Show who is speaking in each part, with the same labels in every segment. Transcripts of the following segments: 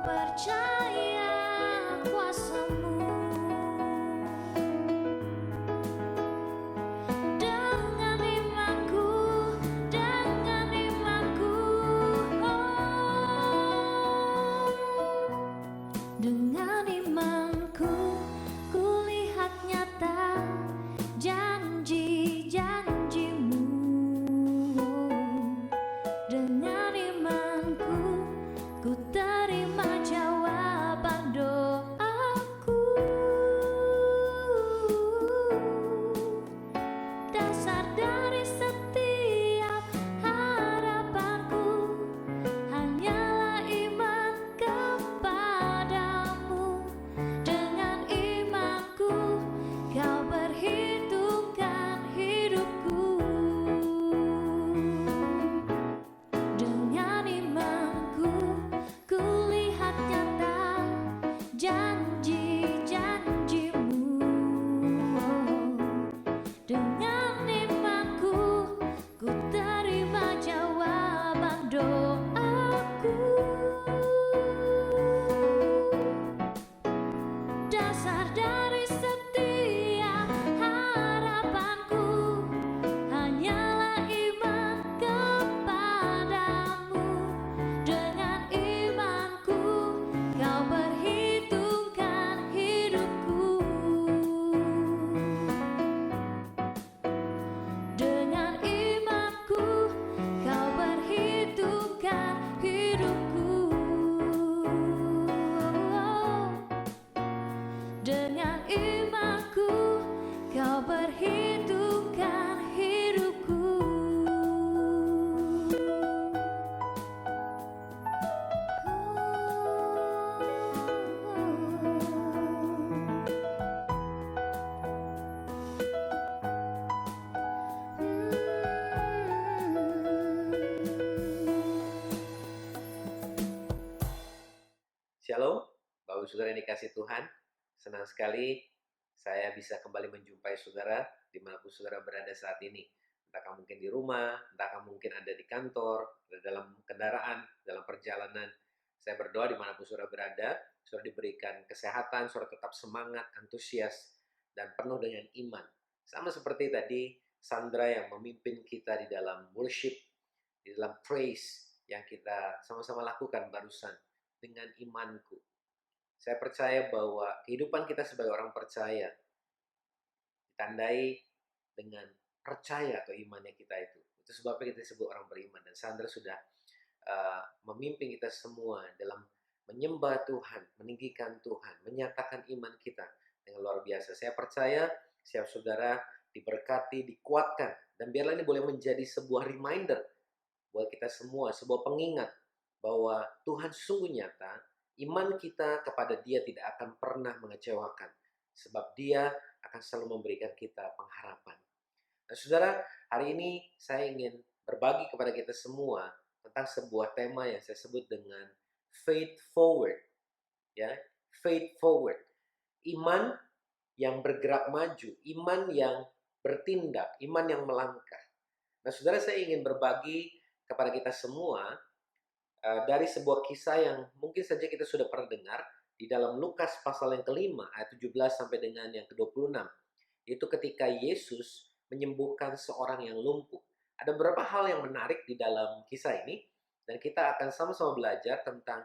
Speaker 1: percaya kuasa-Mu. Dengan imanku, dengan imanku, kulihat nyata janji-janji-Mu. Dengan imanku, ku terima jawaban doaku. Dasar dari setiap harapanku hanyalah iman kepadamu. Dengan imanku, Kau perhitungkan hidupku. Dengan imanku, kulihat nyata janji-janji-Mu. Dengan imanku, ku terima jawaban doaku. Dasar dari setiap harapanku hanyalah iman kepadamu. Dengan imanku, Kau perhitungkan hidupku. Dengan imanku, Kau perhitungkan hidupku. Dengan imanku, Kau perhitungkan hidupku.
Speaker 2: Shalom, Bapak Saudara yang dikasih Tuhan. Senang sekali saya bisa kembali menjumpai saudara dimanapun saudara berada saat ini. Entahkah mungkin di rumah, entahkah mungkin ada di kantor, ada dalam kendaraan, dalam perjalanan. Saya berdoa dimanapun saudara berada, saudara diberikan kesehatan, saudara tetap semangat, antusias, dan penuh dengan iman. Sama seperti tadi Sandra yang memimpin kita di dalam worship, di dalam praise yang kita sama-sama lakukan barusan. Dengan imanku. Saya percaya bahwa kehidupan kita sebagai orang percaya ditandai dengan percaya atau imannya kita itu. Itu sebabnya kita disebut orang beriman. Dan Sandra sudah memimpin kita semua dalam menyembah Tuhan, meninggikan Tuhan, menyatakan iman kita dengan luar biasa. Saya percaya setiap saudara diberkati, dikuatkan. Dan biarlah ini boleh menjadi sebuah reminder buat kita semua, sebuah pengingat bahwa Tuhan sungguh nyata, iman kita kepada Dia tidak akan pernah mengecewakan, sebab Dia akan selalu memberikan kita pengharapan. Nah, saudara, hari ini saya ingin berbagi kepada kita semua tentang sebuah tema yang saya sebut dengan faith forward, ya, faith forward, iman yang bergerak maju, iman yang bertindak, iman yang melangkah. Nah, saudara, saya ingin berbagi kepada kita semua dari sebuah kisah yang mungkin saja kita sudah pernah dengar di dalam Lukas pasal yang kelima ayat 17 sampai dengan yang ke-26. Yaitu ketika Yesus menyembuhkan seorang yang lumpuh. Ada beberapa hal yang menarik di dalam kisah ini dan kita akan sama-sama belajar tentang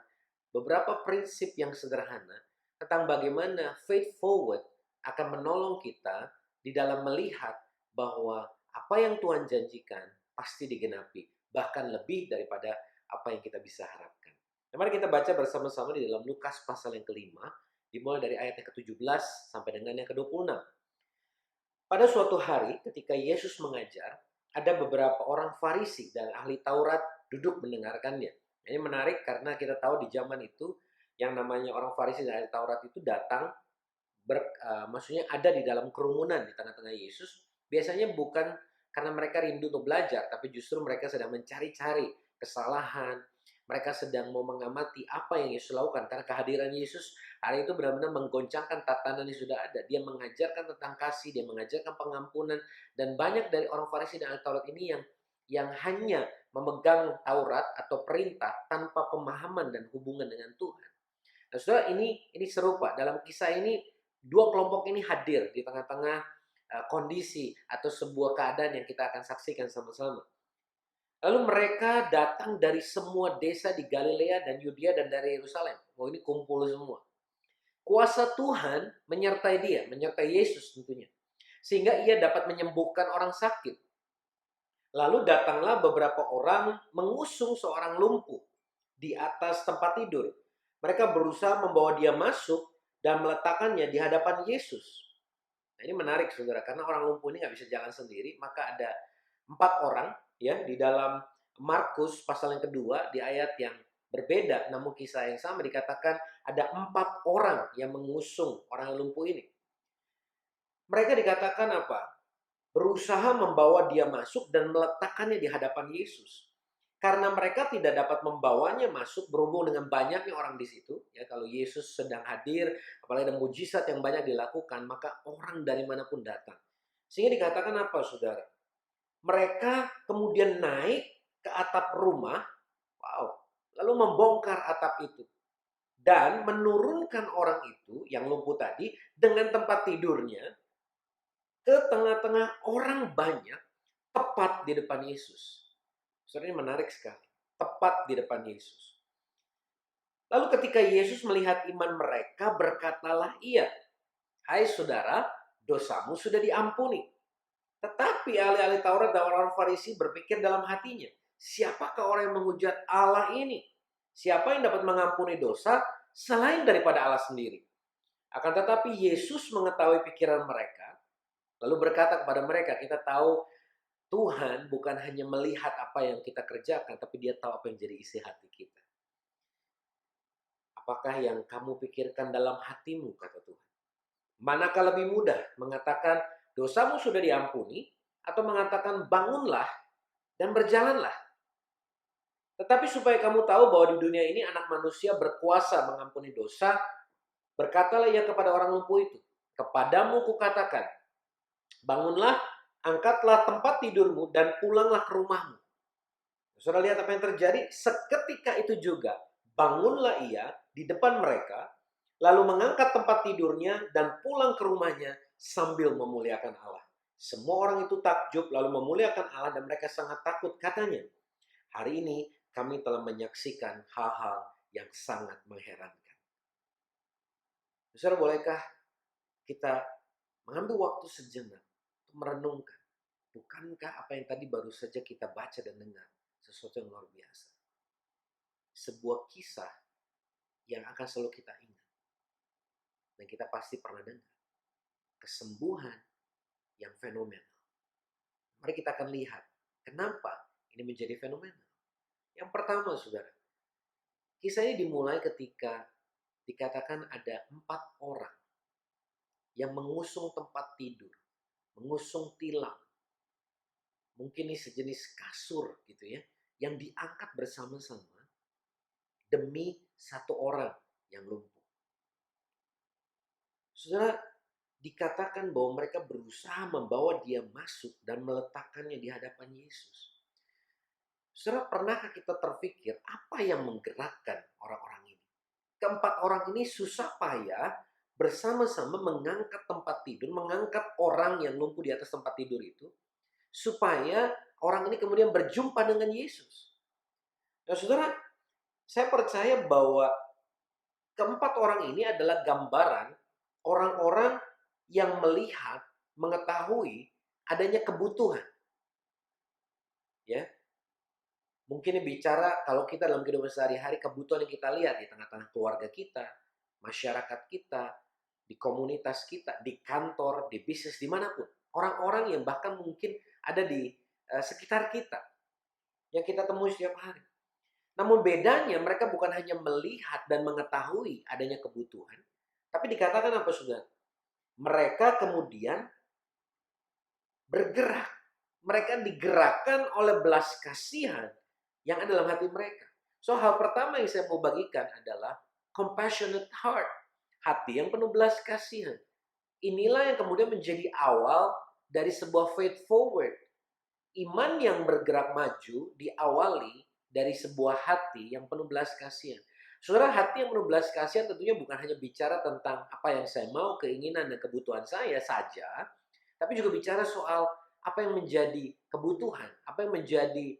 Speaker 2: beberapa prinsip yang sederhana tentang bagaimana faith forward akan menolong kita di dalam melihat bahwa apa yang Tuhan janjikan pasti digenapi, bahkan lebih daripada apa yang kita bisa harapkan. Nah, mari kita baca bersama-sama di dalam Lukas pasal yang kelima, dimulai dari ayat yang ke-17 sampai dengan yang ke-26. Pada suatu hari ketika Yesus mengajar, ada beberapa orang Farisi dan ahli Taurat duduk mendengarkannya. Ini menarik karena kita tahu di zaman itu yang namanya orang Farisi dan ahli Taurat itu datang, maksudnya ada di dalam kerumunan di tengah-tengah Yesus. Biasanya bukan karena mereka rindu untuk belajar, tapi justru mereka sedang mencari-cari kesalahan. Mereka sedang mau mengamati apa yang Yesus lakukan. Karena kehadiran Yesus hari itu benar-benar menggoncangkan tatanan yang sudah ada. Dia mengajarkan tentang kasih, dia mengajarkan pengampunan. Dan banyak dari orang Farisi dan ahli Taurat ini yang hanya memegang Taurat atau perintah tanpa pemahaman dan hubungan dengan Tuhan. Nah, saudara, ini serupa. Dalam kisah ini, dua kelompok ini hadir di tengah-tengah kondisi atau sebuah keadaan yang kita akan saksikan sama-sama. Lalu mereka datang dari semua desa di Galilea dan Yudea dan dari Yerusalem. Oh, ini kumpul semua. Kuasa Tuhan menyertai dia, menyertai Yesus tentunya. Sehingga ia dapat menyembuhkan orang sakit. Lalu datanglah beberapa orang mengusung seorang lumpuh di atas tempat tidur. Mereka berusaha membawa dia masuk dan meletakkannya di hadapan Yesus. Nah, ini menarik, saudara, karena orang lumpuh ini nggak bisa jalan sendiri, maka ada 4 orang ya di dalam Markus pasal yang kedua di ayat yang berbeda, namun kisah yang sama dikatakan ada 4 orang yang mengusung orang lumpuh ini. Mereka dikatakan apa? Berusaha membawa dia masuk dan meletakkannya di hadapan Yesus. Karena mereka tidak dapat membawanya masuk berhubung dengan banyaknya orang di situ. Ya, kalau Yesus sedang hadir, apalagi ada mujizat yang banyak dilakukan, maka orang dari manapun datang. Sehingga dikatakan apa, saudara? Mereka kemudian naik ke atap rumah, lalu membongkar atap itu. Dan menurunkan orang itu, yang lumpuh tadi, dengan tempat tidurnya, ke tengah-tengah orang banyak, tepat di depan Yesus. Saudara, ini menarik sekali. Tepat di depan Yesus. Lalu ketika Yesus melihat iman mereka, berkatalah ia, "Hai saudara, dosamu sudah diampuni." Tetapi ahli-ahli Taurat dan orang-orang Farisi berpikir dalam hatinya, siapakah orang yang menghujat Allah ini? Siapa yang dapat mengampuni dosa selain daripada Allah sendiri? Akan tetapi Yesus mengetahui pikiran mereka, lalu berkata kepada mereka, kita tahu Tuhan bukan hanya melihat apa yang kita kerjakan, tapi dia tahu apa yang jadi isi hati kita. Apakah yang kamu pikirkan dalam hatimu, kata Tuhan? Manakah lebih mudah mengatakan dosamu sudah diampuni, atau mengatakan bangunlah dan berjalanlah? Tetapi supaya kamu tahu bahwa di dunia ini anak manusia berkuasa mengampuni dosa, berkatalah ia kepada orang lumpuh itu, kepadamu kukatakan, bangunlah, angkatlah tempat tidurmu dan pulanglah ke rumahmu. Saudara lihat apa yang terjadi? Seketika itu juga bangunlah ia di depan mereka, lalu mengangkat tempat tidurnya dan pulang ke rumahnya sambil memuliakan Allah. Semua orang itu takjub lalu memuliakan Allah dan mereka sangat takut, katanya, hari ini kami telah menyaksikan hal-hal yang sangat mengherankan. Saudara, bolehkah kita mengambil waktu sejenak merenungkan, bukankah apa yang tadi baru saja kita baca dan dengar sesuatu yang luar biasa? Sebuah kisah yang akan selalu kita ingat. Dan kita pasti pernah dengar. Kesembuhan yang fenomenal. Mari kita akan lihat kenapa ini menjadi fenomenal. Yang pertama, saudara, kisah ini dimulai ketika dikatakan ada 4 orang yang mengusung tempat tidur, mengusung tilam, mungkin ini sejenis kasur gitu ya, yang diangkat bersama-sama demi 1 orang yang lumpuh. Saudara, dikatakan bahwa mereka berusaha membawa dia masuk dan meletakkannya di hadapan Yesus. Saudara, pernahkah kita terpikir apa yang menggerakkan orang-orang ini? Keempat orang ini susah payah bersama-sama mengangkat tempat tidur, mengangkat orang yang lumpuh di atas tempat tidur itu, supaya orang ini kemudian berjumpa dengan Yesus. Nah, saudara, saya percaya bahwa keempat orang ini adalah gambaran orang-orang yang melihat, mengetahui adanya kebutuhan. Ya, mungkin bicara kalau kita dalam kehidupan sehari-hari, kebutuhan yang kita lihat di tengah-tengah keluarga kita, masyarakat kita, di komunitas kita, di kantor, di bisnis, dimanapun. Orang-orang yang bahkan mungkin ada di sekitar kita, yang kita temui setiap hari. Namun bedanya mereka bukan hanya melihat dan mengetahui adanya kebutuhan, tapi dikatakan apa, saudara? Mereka kemudian bergerak. Mereka digerakkan oleh belas kasihan yang ada dalam hati mereka. So, hal pertama yang saya mau bagikan adalah compassionate heart. Hati yang penuh belas kasihan. Inilah yang kemudian menjadi awal dari sebuah faith forward. Iman yang bergerak maju diawali dari sebuah hati yang penuh belas kasihan. Saudara, hati yang penuh belas kasihan tentunya bukan hanya bicara tentang apa yang saya mau, keinginan dan kebutuhan saya saja, tapi juga bicara soal apa yang menjadi kebutuhan, apa yang menjadi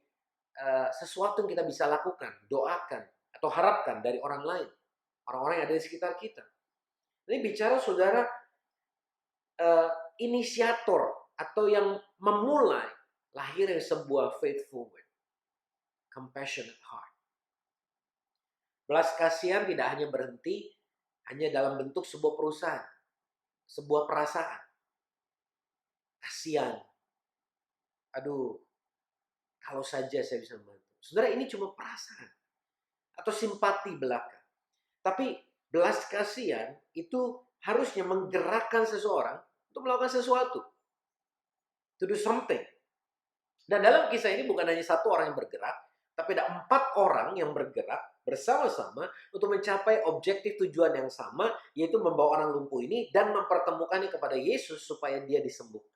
Speaker 2: sesuatu yang kita bisa lakukan, doakan, atau harapkan dari orang lain, orang-orang yang ada di sekitar kita. Ini bicara saudara, eh, inisiator atau yang memulai lahirnya sebuah faithful, compassionate heart. Belas kasihan tidak hanya berhenti hanya dalam bentuk sebuah perusahaan, sebuah perasaan. Kasihan. Aduh, kalau saja saya bisa membantu. Saudara, ini cuma perasaan atau simpati belaka. Tapi belas kasihan itu harusnya menggerakkan seseorang untuk melakukan sesuatu. To do something. Dan dalam kisah ini bukan hanya satu orang yang bergerak, tapi ada 4 orang yang bergerak bersama-sama untuk mencapai objektif tujuan yang sama, yaitu membawa orang lumpuh ini dan mempertemukannya kepada Yesus supaya dia disembuhkan.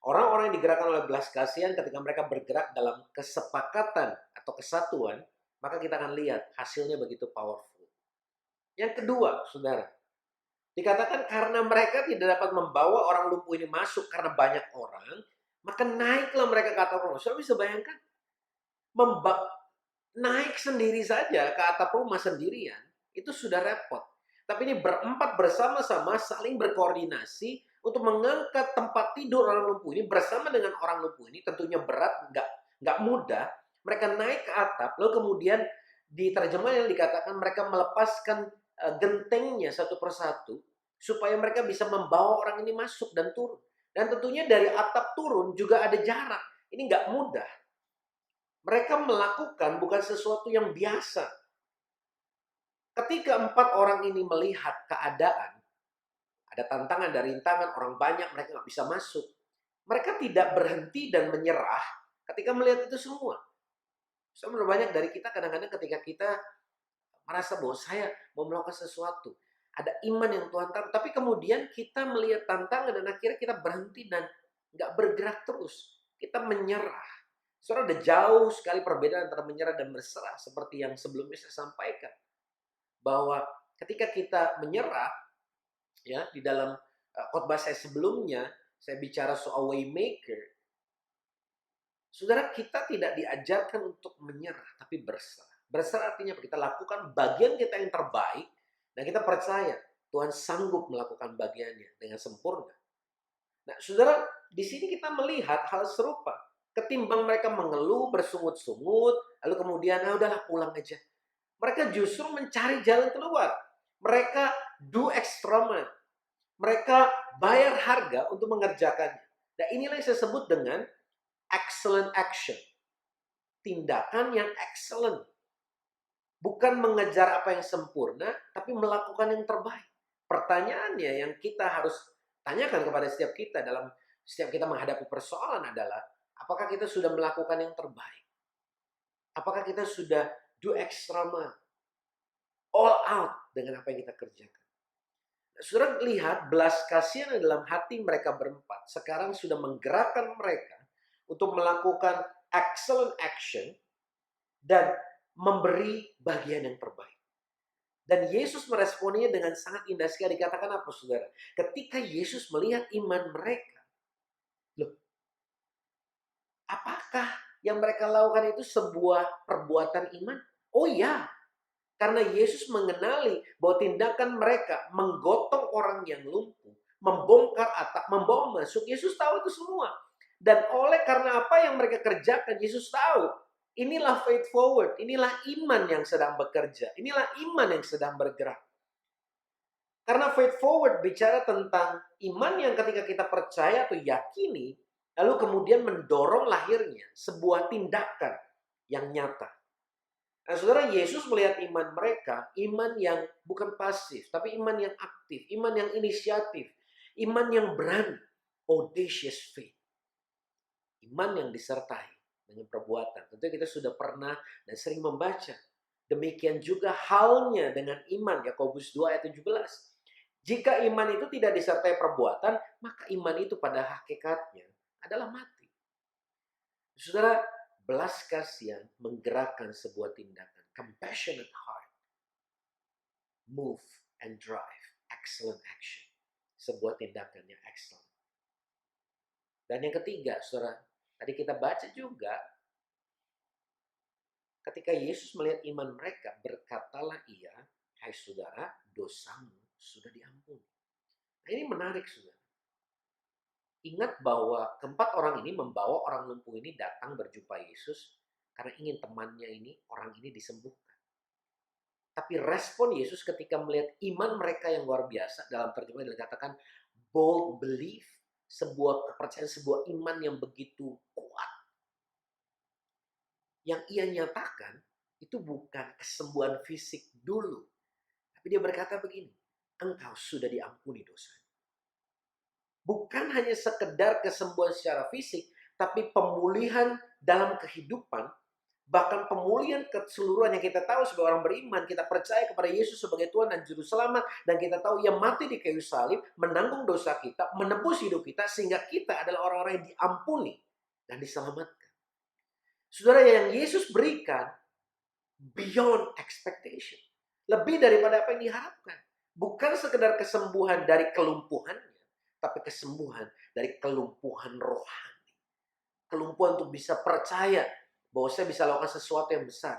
Speaker 2: Orang-orang yang digerakkan oleh belas kasihan ketika mereka bergerak dalam kesepakatan atau kesatuan, maka kita akan lihat hasilnya begitu powerful. Yang kedua, saudara, dikatakan karena mereka tidak dapat membawa orang lumpuh ini masuk karena banyak orang, maka naiklah mereka ke atap rumah. Saudara bisa bayangkan? Naik sendiri saja ke atap rumah sendirian, itu sudah repot. Tapi ini berempat bersama-sama saling berkoordinasi untuk mengangkat tempat tidur orang lumpuh ini bersama dengan orang lumpuh ini. Tentunya berat, nggak mudah. Mereka naik ke atap, lalu kemudian di terjemahan yang dikatakan mereka melepaskan gentengnya satu persatu supaya mereka bisa membawa orang ini masuk dan turun. Dan tentunya dari atap turun juga ada jarak. Ini nggak mudah. Mereka melakukan bukan sesuatu yang biasa. Ketika 4 orang ini melihat keadaan, ada tantangan dari rintangan, orang banyak, mereka nggak bisa masuk. Mereka tidak berhenti dan menyerah ketika melihat itu semua. Sebenarnya banyak dari kita kadang-kadang ketika kita merasa bahwa saya mau melakukan sesuatu, ada iman yang Tuhan taruh, tapi kemudian kita melihat tantangan dan akhirnya kita berhenti dan nggak bergerak terus. Kita menyerah. Saudara, ada jauh sekali perbedaan antara menyerah dan berserah, seperti yang sebelumnya saya sampaikan. Bahwa ketika kita menyerah, ya di dalam khotbah saya sebelumnya, saya bicara soal waymaker. Saudara, kita tidak diajarkan untuk menyerah, tapi berserah. Berserah artinya kita lakukan bagian kita yang terbaik, dan kita percaya Tuhan sanggup melakukan bagiannya dengan sempurna. Nah, saudara, di sini kita melihat hal serupa. Ketimbang mereka mengeluh, bersungut-sungut, lalu kemudian, udahlah pulang aja. Mereka justru mencari jalan keluar. Mereka do extra mile. Mereka bayar harga untuk mengerjakannya. Nah, inilah yang saya sebut dengan excellent action. Tindakan yang excellent. Bukan mengejar apa yang sempurna, tapi melakukan yang terbaik. Pertanyaannya yang kita harus tanyakan kepada setiap kita dalam setiap kita menghadapi persoalan adalah, apakah kita sudah melakukan yang terbaik? Apakah kita sudah do extra mile? All out dengan apa yang kita kerjakan. Saudara lihat belas kasihan dalam hati mereka berempat. Sekarang sudah menggerakkan mereka untuk melakukan excellent action dan memberi bagian yang terbaik. Dan Yesus meresponnya dengan sangat indah sekali. Dikatakan apa, saudara? Ketika Yesus melihat iman mereka, loh, apakah yang mereka lakukan itu sebuah perbuatan iman? Oh ya, karena Yesus mengenali bahwa tindakan mereka menggotong orang yang lumpuh, membongkar atap, membawa masuk, Yesus tahu itu semua. Dan oleh karena apa yang mereka kerjakan, Yesus tahu. Inilah faith forward, inilah iman yang sedang bekerja, inilah iman yang sedang bergerak. Karena faith forward bicara tentang iman yang ketika kita percaya atau yakini, lalu kemudian mendorong lahirnya sebuah tindakan yang nyata. Nah, saudara, Yesus melihat iman mereka, iman yang bukan pasif, tapi iman yang aktif, iman yang inisiatif, iman yang berani, audacious faith. Iman yang disertai dengan perbuatan. Tentu kita sudah pernah dan sering membaca. Demikian juga halnya dengan iman, Yakobus 2 ayat 17. Jika iman itu tidak disertai perbuatan, maka iman itu pada hakikatnya adalah mati. Saudara, belas kasihan menggerakkan sebuah tindakan. Compassionate heart. move and drive. Excellent action. Sebuah tindakan yang excellent. Dan yang ketiga, saudara, tadi kita baca juga, ketika Yesus melihat iman mereka, berkatalah ia, hai saudara, dosamu sudah diampuni. Nah, ini menarik, saudara. Ingat bahwa keempat orang ini membawa orang lumpuh ini datang berjumpa Yesus karena ingin temannya ini, orang ini disembuhkan. Tapi respon Yesus ketika melihat iman mereka yang luar biasa, dalam terjemahan dikatakan bold belief, sebuah kepercayaan, sebuah iman yang begitu kuat. Yang ia nyatakan itu bukan kesembuhan fisik dulu. Tapi dia berkata begini, engkau sudah diampuni dosa. Bukan hanya sekedar kesembuhan secara fisik, tapi pemulihan dalam kehidupan, bahkan pemulihan keseluruhan yang kita tahu sebagai orang beriman, kita percaya kepada Yesus sebagai Tuhan dan Juru Selamat, dan kita tahu Ia mati di kayu salib, menanggung dosa kita, menebus hidup kita, sehingga kita adalah orang-orang yang diampuni dan diselamatkan. Saudara, yang Yesus berikan beyond expectation. Lebih daripada apa yang diharapkan. Bukan sekedar kesembuhan dari kelumpuhannya, tapi kesembuhan dari kelumpuhan rohani. Kelumpuhan untuk bisa percaya bahwa saya bisa lakukan sesuatu yang besar.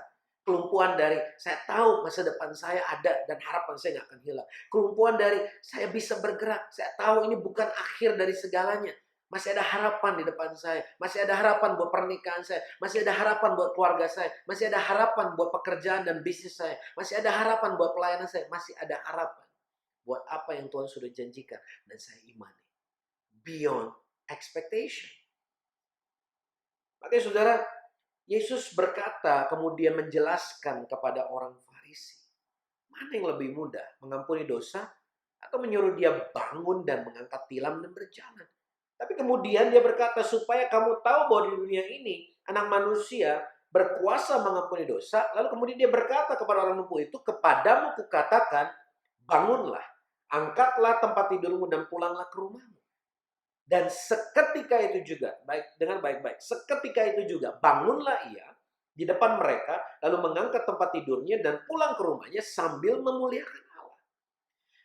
Speaker 2: Kelumpuhan dari saya tahu masa depan saya ada dan harapan saya nggak akan hilang. Kelumpuhan dari saya bisa bergerak. Saya tahu ini bukan akhir dari segalanya. Masih ada harapan di depan saya. Masih ada harapan buat pernikahan saya. Masih ada harapan buat keluarga saya. Masih ada harapan buat pekerjaan dan bisnis saya. Masih ada harapan buat pelayanan saya. Masih ada harapan buat apa yang Tuhan sudah janjikan. Dan saya imani. Beyond expectation. Makanya saudara, Yesus berkata kemudian menjelaskan kepada orang Farisi. Mana yang lebih mudah? Mengampuni dosa atau menyuruh dia bangun dan mengangkat tilam dan berjalan? Tapi kemudian dia berkata, supaya kamu tahu bahwa di dunia ini anak manusia berkuasa mengampuni dosa. Lalu kemudian dia berkata kepada orang lumpuh itu, kepadamu kukatakan, bangunlah, angkatlah tempat tidurmu dan pulanglah ke rumahmu. Dan seketika itu juga, dengan baik-baik, seketika itu juga bangunlah ia di depan mereka, lalu mengangkat tempat tidurnya dan pulang ke rumahnya sambil memuliakan Allah.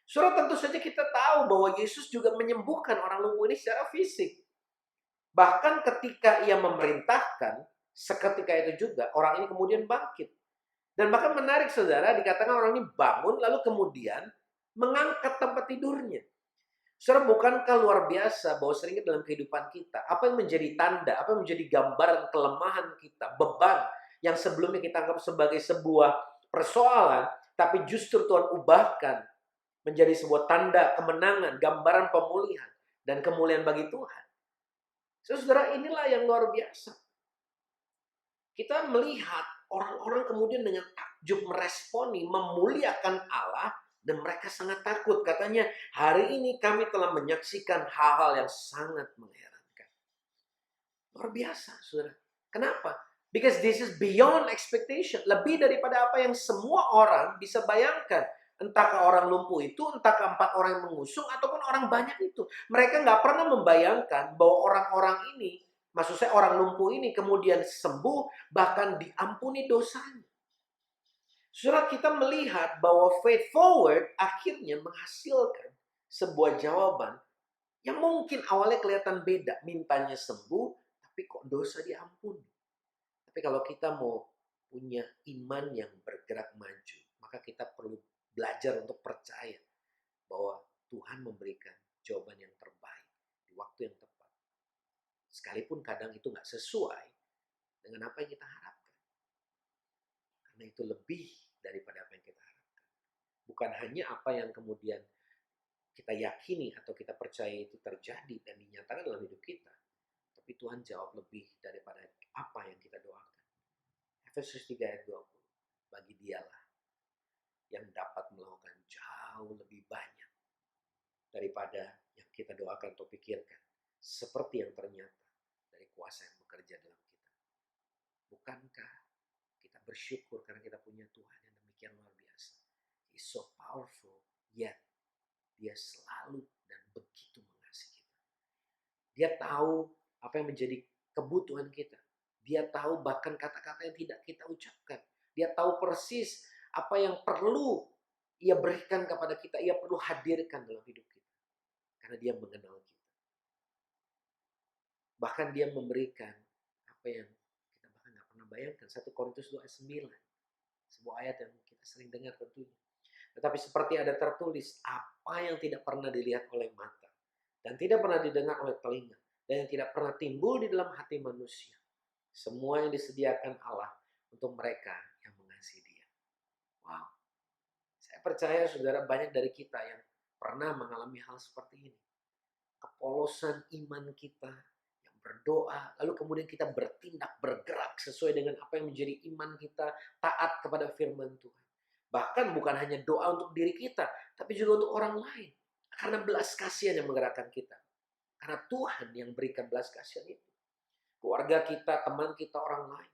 Speaker 2: Saudara, tentu saja kita tahu bahwa Yesus juga menyembuhkan orang lumpuh ini secara fisik. Bahkan ketika ia memerintahkan, seketika itu juga orang ini kemudian bangkit. Dan bahkan menarik saudara, dikatakan orang ini bangun lalu kemudian mengangkat tempat tidurnya. Saudara, bukankah luar biasa bahwa seringkali dalam kehidupan kita, apa yang menjadi tanda, apa yang menjadi gambaran kelemahan kita, beban yang sebelumnya kita anggap sebagai sebuah persoalan, tapi justru Tuhan ubahkan menjadi sebuah tanda kemenangan, gambaran pemulihan, dan kemuliaan bagi Tuhan. Saudara, inilah yang luar biasa. Kita melihat orang-orang kemudian dengan takjub meresponi, memuliakan Allah, dan mereka sangat takut. Katanya, hari ini kami telah menyaksikan hal-hal yang sangat mengherankan. Luar biasa, saudara. Kenapa? Because this is beyond expectation. Lebih daripada apa yang semua orang bisa bayangkan. Entahkah orang lumpuh itu, entahkah 4 orang yang mengusung, ataupun orang banyak itu. Mereka nggak pernah membayangkan bahwa orang-orang ini, maksud saya orang lumpuh ini kemudian sembuh, bahkan diampuni dosanya. Saudara, kita melihat bahwa faith forward akhirnya menghasilkan sebuah jawaban yang mungkin awalnya kelihatan beda. Mintanya sembuh, tapi kok dosa diampuni. Tapi kalau kita mau punya iman yang bergerak maju, maka kita perlu belajar untuk percaya bahwa Tuhan memberikan jawaban yang terbaik di waktu yang tepat. Sekalipun kadang itu nggak sesuai dengan apa yang kita harapkan. Karena itu lebih daripada apa yang kita harapkan. Bukan hanya apa yang kemudian kita yakini atau kita percaya itu terjadi dan dinyatakan dalam hidup kita. Tapi Tuhan jawab lebih daripada apa yang kita doakan. Efesus 3 ayat 20. Bagi dialah yang dapat melakukan jauh lebih banyak daripada yang kita doakan atau pikirkan. Seperti yang ternyata dari kuasa yang bekerja dalam kita. Bukankah kita bersyukur karena kita punya Tuhan yang demikian luar biasa. He's so powerful, yet Dia selalu dan begitu mengasihi kita. Dia tahu apa yang menjadi kebutuhan kita. Dia tahu bahkan kata-kata yang tidak kita ucapkan. Dia tahu persis apa yang perlu Ia berikan kepada kita, Ia perlu hadirkan dalam hidup kita. Karena Dia mengenal kita. Bahkan Dia memberikan apa yang kita bahkan nggak pernah bayangkan. 1 Korintus 2 ayat 9. Sebuah ayat yang kita sering dengar tentunya. Tetapi seperti ada tertulis, apa yang tidak pernah dilihat oleh mata, dan tidak pernah didengar oleh telinga, dan yang tidak pernah timbul di dalam hati manusia. Semua yang disediakan Allah untuk mereka yang mengasihi Dia. Wow. Saya percaya saudara banyak dari kita yang pernah mengalami hal seperti ini. Kepolosan iman kita, yang berdoa, lalu kemudian kita bertindak, bergerak sesuai dengan apa yang menjadi iman kita, taat kepada firman Tuhan. Bahkan bukan hanya doa untuk diri kita, tapi juga untuk orang lain. Karena belas kasihan yang menggerakkan kita. Karena Tuhan yang berikan belas kasihan itu. Keluarga kita, teman kita, orang lain.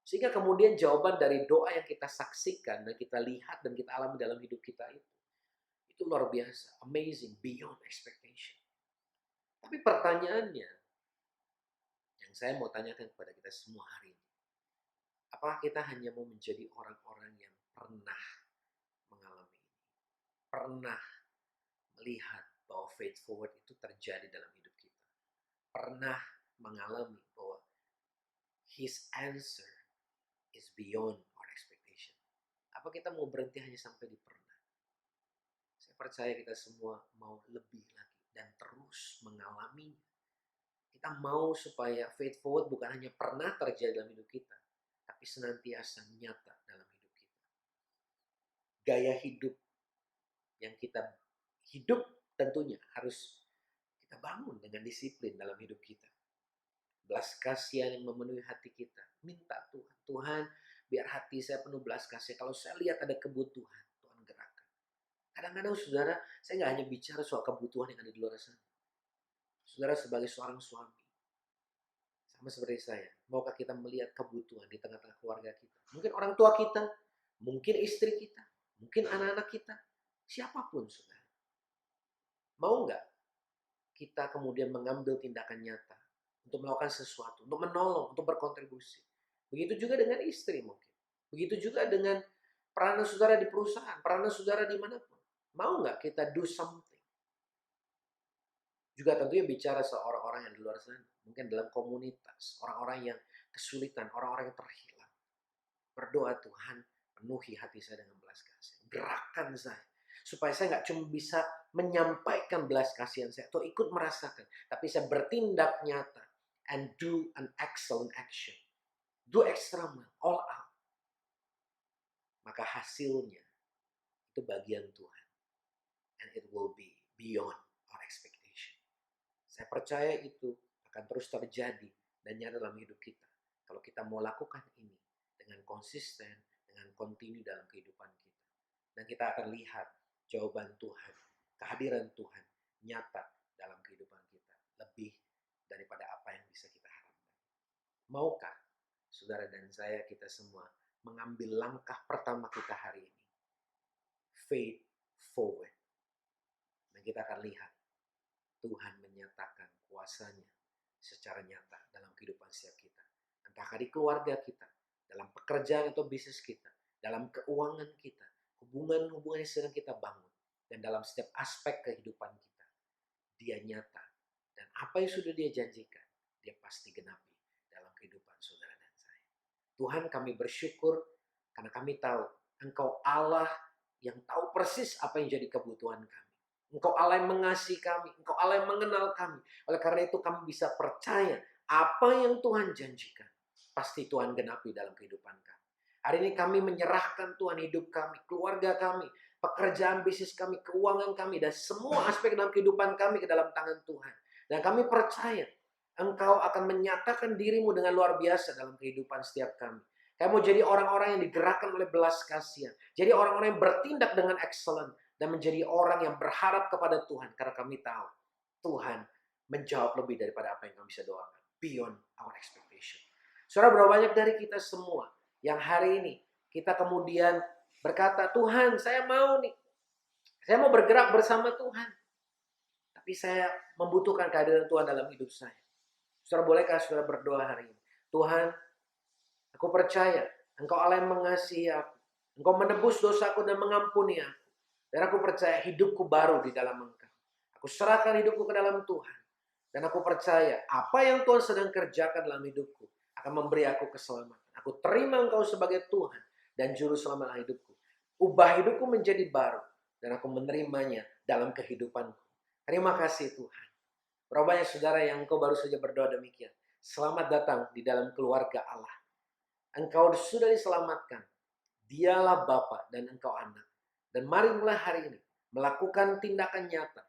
Speaker 2: Sehingga kemudian jawaban dari doa yang kita saksikan dan kita lihat dan kita alami dalam hidup kita itu luar biasa. Amazing, beyond expectation. Tapi pertanyaannya, yang saya mau tanyakan kepada kita semua hari ini. Apakah kita hanya mau menjadi orang-orang yang pernah mengalami ini? Pernah melihat bahwa faith forward itu terjadi dalam hidup kita. Pernah mengalami bahwa His answer is beyond our expectation. Apa kita mau berhenti hanya sampai di pernah? Saya percaya kita semua mau lebih lagi dan terus mengalaminya. Kita mau supaya faith forward bukan hanya pernah terjadi dalam hidup kita, tapi senantiasa nyata dalam hidup kita. Gaya hidup yang kita hidup tentunya harus kita bangun dengan disiplin dalam hidup kita. Belas kasihan yang memenuhi hati kita. Minta Tuhan, Tuhan biar hati saya penuh belas kasihan. Kalau saya lihat ada kebutuhan, Tuhan gerakkan. Kadang-kadang saudara, saya nggak hanya bicara soal kebutuhan yang ada di luar sana. Saudara sebagai seorang suami, sama seperti saya, maukah kita melihat kebutuhan di tengah-tengah keluarga kita? Mungkin orang tua kita, mungkin istri kita, mungkin anak-anak kita, siapapun saudara. Mau nggak kita kemudian mengambil tindakan nyata untuk melakukan sesuatu, untuk menolong, untuk berkontribusi. Begitu juga dengan istri mungkin. Begitu juga dengan peranan saudara di perusahaan, peranan saudara dimanapun. Mau nggak kita do something? Juga tentunya bicara soal orang-orang yang di luar sana. Mungkin dalam komunitas, orang-orang yang kesulitan, orang-orang yang terhilang. Berdoa Tuhan, penuhi hati saya dengan belas kasihan. Gerakan saya. Supaya saya nggak cuma bisa menyampaikan belas kasihan saya atau ikut merasakan. Tapi saya bertindak nyata. And do an excellent action. Do extra mile, all out. Maka hasilnya itu bagian Tuhan. And it will be beyond our expectation. Saya percaya itu akan terus terjadi dan nyata dalam hidup kita. Kalau kita mau lakukan ini dengan konsisten, dengan kontinu dalam kehidupan kita. Dan kita akan lihat jawaban Tuhan, kehadiran Tuhan nyata dalam kehidupan kita. Lebih daripada apa yang bisa kita harapkan. Maukah saudara dan saya, kita semua mengambil langkah pertama kita hari ini? Faith forward. Dan kita akan lihat Tuhan menyatakan kuasanya secara nyata dalam kehidupan setiap kita. Entah di keluarga kita, dalam pekerjaan atau bisnis kita, dalam keuangan kita, hubungan-hubungan yang sedang kita bangun, dan dalam setiap aspek kehidupan kita. Dia nyata. Dan apa yang sudah dia janjikan, dia pasti genapi dalam kehidupan saudara dan saya. Tuhan, kami bersyukur karena kami tahu Engkau Allah yang tahu persis apa yang jadi kebutuhan kami. Engkau Allah yang mengasihi kami. Engkau Allah yang mengenal kami. Oleh karena itu kami bisa percaya apa yang Tuhan janjikan, pasti Tuhan genapi dalam kehidupan kami. Hari ini kami menyerahkan Tuhan hidup kami, keluarga kami, pekerjaan bisnis kami, keuangan kami, dan semua aspek dalam kehidupan kami ke dalam tangan Tuhan. Dan kami percaya Engkau akan menyatakan dirimu dengan luar biasa dalam kehidupan setiap kami. Kami mau jadi orang-orang yang digerakkan oleh belas kasihan. Jadi orang-orang yang bertindak dengan excellent. Dan menjadi orang yang berharap kepada Tuhan. Karena kami tahu Tuhan menjawab lebih daripada apa yang kami bisa doakan. Beyond our expectation. Saudara, berapa banyak dari kita semua yang hari ini kita kemudian berkata, Tuhan saya mau nih. Saya mau bergerak bersama Tuhan. Tapi saya membutuhkan kehadiran Tuhan dalam hidup saya. Saudara, bolehkah saudara berdoa hari ini? Tuhan, aku percaya Engkau Allah yang mengasihi aku. Engkau menebus dosaku dan mengampuni aku. Dan aku percaya hidupku baru di dalam Engkau. Aku serahkan hidupku ke dalam Tuhan. Dan aku percaya apa yang Tuhan sedang kerjakan dalam hidupku akan memberi aku keselamatan. Aku terima Engkau sebagai Tuhan dan Juru Selamat hidupku. Ubah hidupku menjadi baru. Dan aku menerimanya dalam kehidupanku. Terima kasih Tuhan. Berapa banyak saudara yang Engkau baru saja berdoa demikian. Selamat datang di dalam keluarga Allah. Engkau sudah diselamatkan. Dialah Bapa dan Engkau Anak. Dan mari mulai hari ini melakukan tindakan nyata.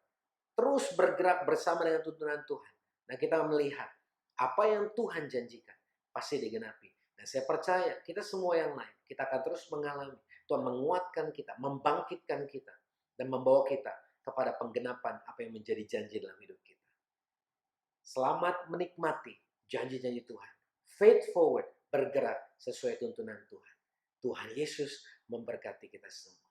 Speaker 2: Terus bergerak bersama dengan tuntunan Tuhan. Dan kita melihat apa yang Tuhan janjikan pasti digenapi. Dan saya percaya kita semua yang lain, kita akan terus mengalami Tuhan menguatkan kita, membangkitkan kita, dan membawa kita kepada penggenapan apa yang menjadi janji dalam hidup kita. Selamat menikmati janji-janji Tuhan. Faith forward, bergerak sesuai tuntunan Tuhan. Tuhan Yesus memberkati kita semua.